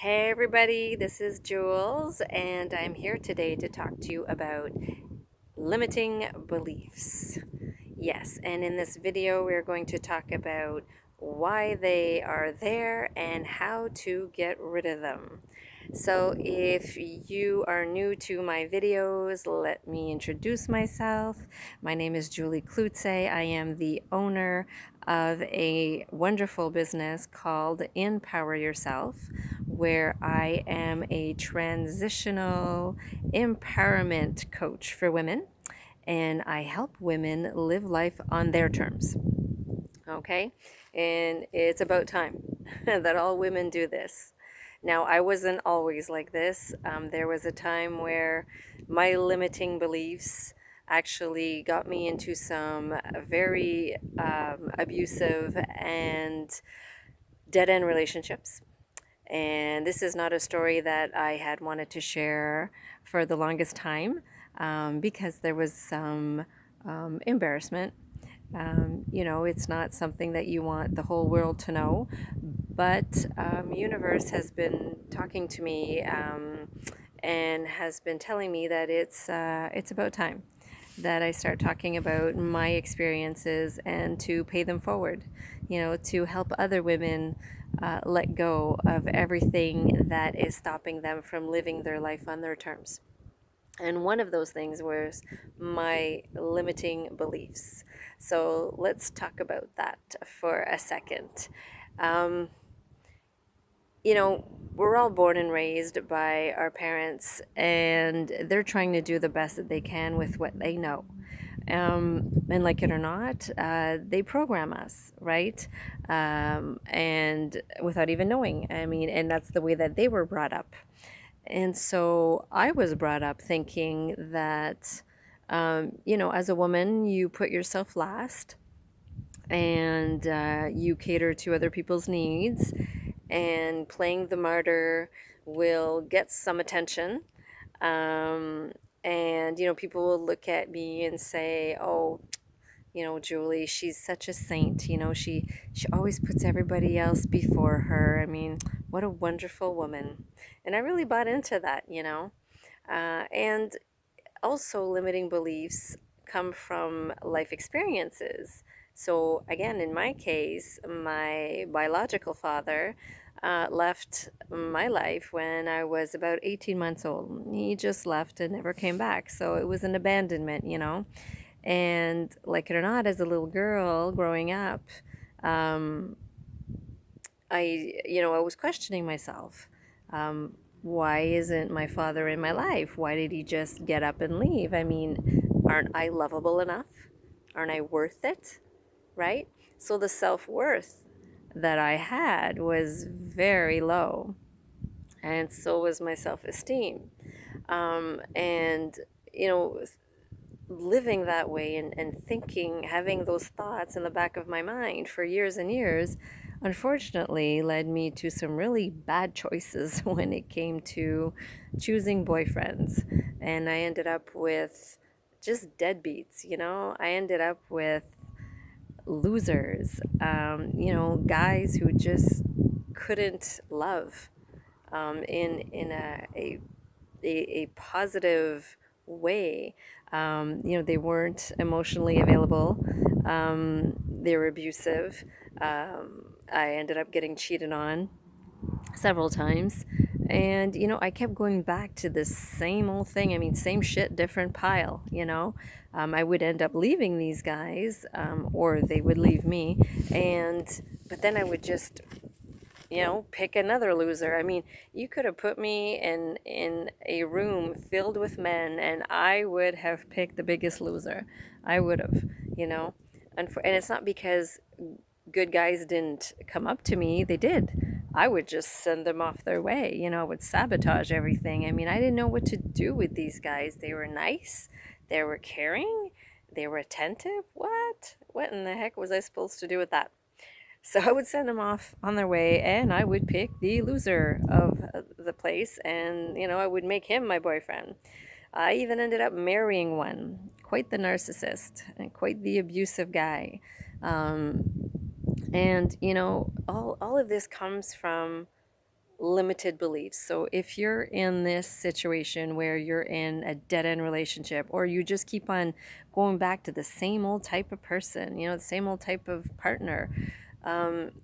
Hey everybody, this is Jules, and I'm here today to talk to you about limiting beliefs. Yes, and in this video, we're going to talk about why they are there and how to get rid of them. So, if you are new to my videos, let me introduce myself. My name is Julie Klutze. I am the owner of a wonderful business called Empower Yourself, where I am a transitional empowerment coach for women, and I help women live life on their terms. Okay? And it's about time that all women do this. Now, I wasn't always like this. There was a time where my limiting beliefs actually got me into some very abusive and dead end relationships. And this is not a story that I had wanted to share for the longest time because there was some embarrassment. It's not something that you want the whole world to know, but universe has been talking to me and has been telling me that it's about time that I start talking about my experiences and to pay them forward, to help other women let go of everything that is stopping them from living their life on their terms. And one of those things was my limiting beliefs. So let's talk about that for a second. Um, we're all born and raised by our parents, and they're trying to do the best that they can with what they know. And like it or not, they program us, right? And without even knowing. I mean, and that's the way that they were brought up. And so I was brought up thinking that, as a woman, you put yourself last and you cater to other people's needs, and playing the martyr will get some attention. Um, and, people will look at me and say, oh, Julie, she's such a saint. She always puts everybody else before her. I mean, what a wonderful woman. And I really bought into that. And also, limiting beliefs come from life experiences. So, again, in my case, my biological father left my life when I was about 18 months old. He just left and never came back. So, it was an abandonment. And like it or not, as a little girl growing up, um, I was questioning myself. Why isn't my father in my life? Why did he just get up and leave? I mean, aren't I lovable enough? Aren't I worth it? Right? So the self worth that I had was very low, and so was my self esteem. And, you know, living that way and thinking, having those thoughts in the back of my mind for years and years, unfortunately led me to some really bad choices when it came to choosing boyfriends. And I ended up with just deadbeats. I ended up with losers, guys who just couldn't love in a positive way. They weren't emotionally available. They were abusive. I ended up getting cheated on several times. And, I kept going back to this same old thing. I mean, same shit, different pile. I would end up leaving these guys, or they would leave me. But then I would just pick another loser. I mean, you could have put me in a room filled with men, and I would have picked the biggest loser. I would have, you know. And it's not because good guys didn't come up to me. They did. I would just send them off their way. I would sabotage everything. I mean, I didn't know what to do with these guys. They were nice. They were caring. They were attentive. What? What in the heck was I supposed to do with that? So I would send them off on their way, and I would pick the loser of the place, and I would make him my boyfriend. I even ended up marrying one, quite the narcissist and quite the abusive guy. And all of this comes from limited beliefs. So if you're in this situation where you're in a dead-end relationship, or you just keep on going back to the same old type of person, the same old type of partner,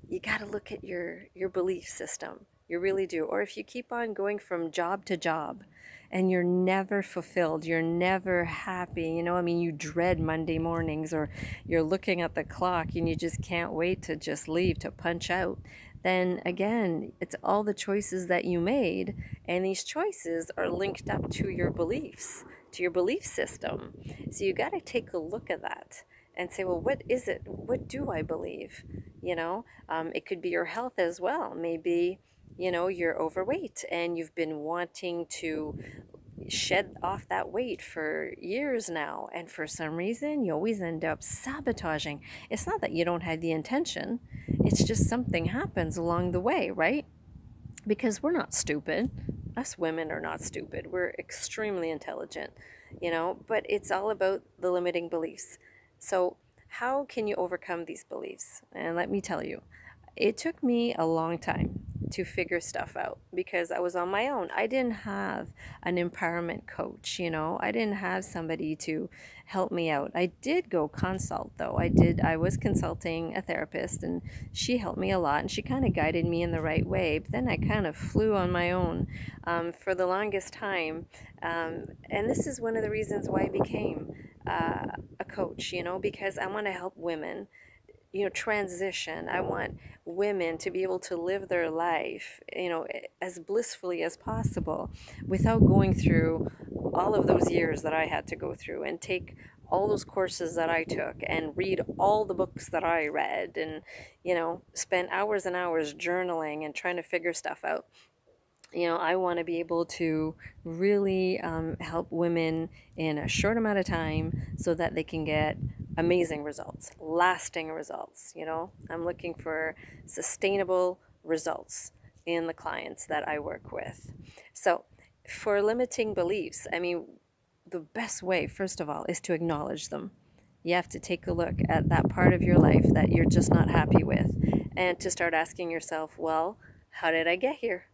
you got to look at your belief system. You really do. Or if you keep on going from job to job and you're never fulfilled, you're never happy, I mean, you dread Monday mornings, or you're looking at the clock and you just can't wait to just leave, to punch out, then again, it's all the choices that you made, and these choices are linked up to your beliefs, to your belief system. So you got to take a look at that and say, well, what is it? What do I believe? It could be your health as well. Maybe, you're overweight and you've been wanting to shed off that weight for years now, and for some reason you always end up sabotaging. It's not that you don't have the intention, it's just something happens along the way, right? Because we're not stupid. Us women are not stupid. We're extremely intelligent, but it's all about the limiting beliefs. So how can you overcome these beliefs? And let me tell you, it took me a long time to figure stuff out because I was on my own. I didn't have an empowerment coach, I didn't have somebody to help me out. I did go consult though. I was consulting a therapist, and she helped me a lot, and she kind of guided me in the right way. But then I kind of flew on my own for the longest time. And this is one of the reasons why I became a coach, because I want to help women transition. I want women to be able to live their life, as blissfully as possible without going through all of those years that I had to go through, and take all those courses that I took, and read all the books that I read, and, spend hours and hours journaling and trying to figure stuff out. I want to be able to really help women in a short amount of time so that they can get amazing results, lasting results. I'm looking for sustainable results in the clients that I work with. So, for limiting beliefs, I mean, the best way, first of all, is to acknowledge them. You have to take a look at that part of your life that you're just not happy with, and to start asking yourself, well, how did I get here?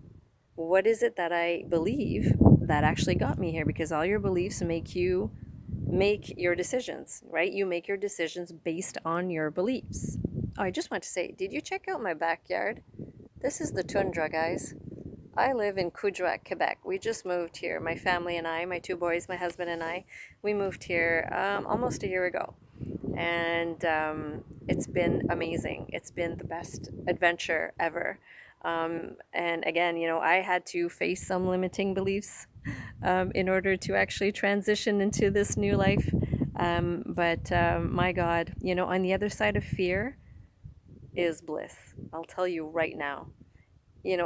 What is it that I believe that actually got me here? Because all your beliefs make you make your decisions, right? You make your decisions based on your beliefs. Oh, I just want to say, did you check out my backyard? This is the tundra, guys. I live in Kuujjuaq, Quebec. We just moved here. My family and I, my two boys, my husband and I, we moved here almost a year ago. And it's been amazing. It's been the best adventure ever. And again, I had to face some limiting beliefs in order to actually transition into this new life. But my God, on the other side of fear is bliss. I'll tell you right now.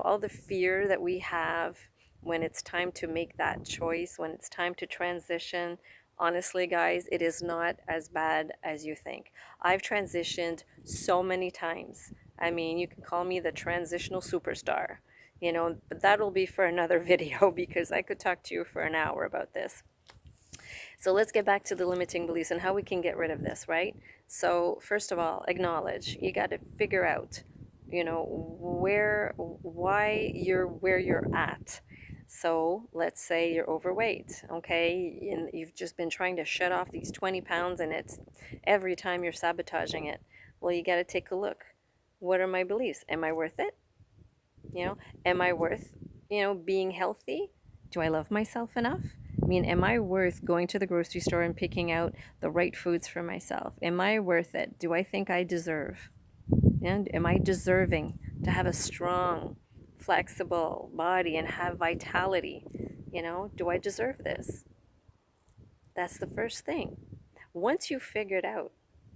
All the fear that we have when it's time to make that choice, when it's time to transition, honestly, guys, it is not as bad as you think. I've transitioned so many times. I mean, you can call me the transitional superstar, but that'll be for another video because I could talk to you for an hour about this. So let's get back to the limiting beliefs and how we can get rid of this, right? So first of all, acknowledge. You got to figure out, where you're at. So let's say you're overweight, okay? And you've just been trying to shed off these 20 pounds, and it's every time you're sabotaging it. Well, you got to take a look. What are my beliefs? Am I worth it? Am I worth, being healthy? Do I love myself enough? I mean, am I worth going to the grocery store and picking out the right foods for myself? Am I worth it? Do I think I deserve? And am I deserving to have a strong, flexible body and have vitality? Do I deserve this? That's the first thing. Once you've figured out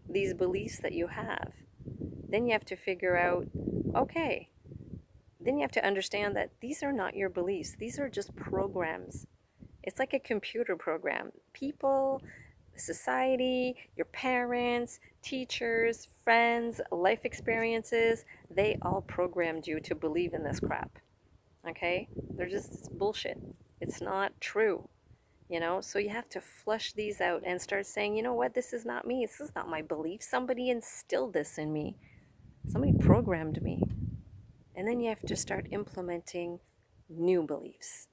these beliefs that you have, then you have to figure out, okay, then you have to understand that these are not your beliefs. These are just programs. It's like a computer program. People, society, your parents, teachers, friends, life experiences, they all programmed you to believe in this crap. Okay? They're just bullshit. It's not true. So you have to flush these out and start saying, you know what, this is not me. This is not my belief. Somebody instilled this in me. Somebody programmed me. And then you have to start implementing new beliefs.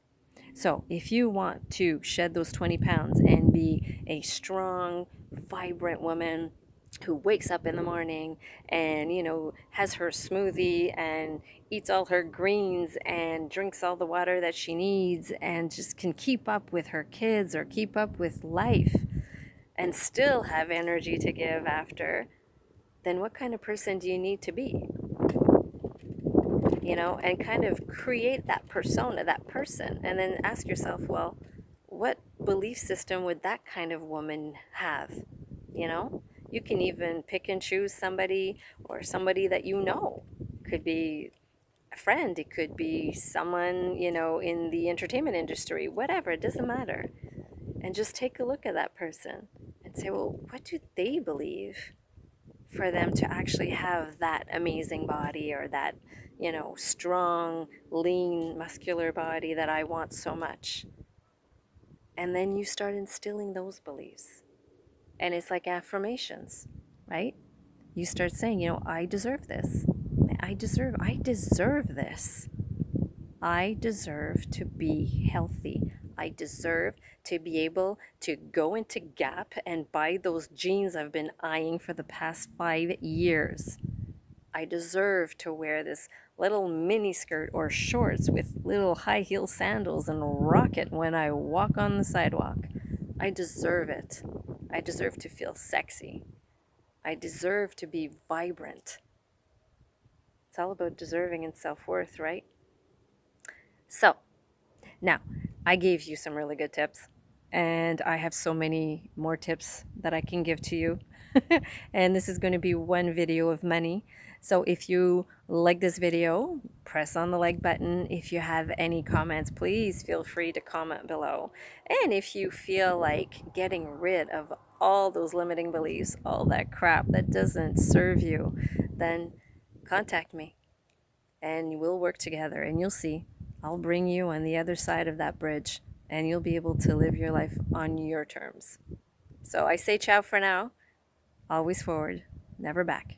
So, if you want to shed those 20 pounds and be a strong, vibrant woman who wakes up in the morning and, has her smoothie and eats all her greens and drinks all the water that she needs and just can keep up with her kids or keep up with life and still have energy to give after, then what kind of person do you need to be? And kind of create that persona, that person, and then ask yourself, well, what belief system would that kind of woman have? You know, you can even pick and choose somebody, or somebody that could be a friend, it could be someone, in the entertainment industry, whatever, it doesn't matter. And just take a look at that person and say, well, what do they believe for them to actually have that amazing body, or that, strong, lean, muscular body that I want so much? And then you start instilling those beliefs. And it's like affirmations, right? You start saying, I deserve this. I deserve this. I deserve to be healthy. I deserve to be able to go into Gap and buy those jeans I've been eyeing for the past 5 years. I deserve to wear this little mini skirt or shorts with little high heel sandals and rock it when I walk on the sidewalk. I deserve it. I deserve to feel sexy. I deserve to be vibrant. It's all about deserving and self-worth, right? So, now, I gave you some really good tips, and I have so many more tips that I can give to you. And this is going to be one video of many. So if you like this video, press on the like button. If you have any comments, please feel free to comment below. And if you feel like getting rid of all those limiting beliefs, all that crap that doesn't serve you, then contact me and we'll work together, and you'll see. I'll bring you on the other side of that bridge, and you'll be able to live your life on your terms. So I say ciao for now. Always forward, never back.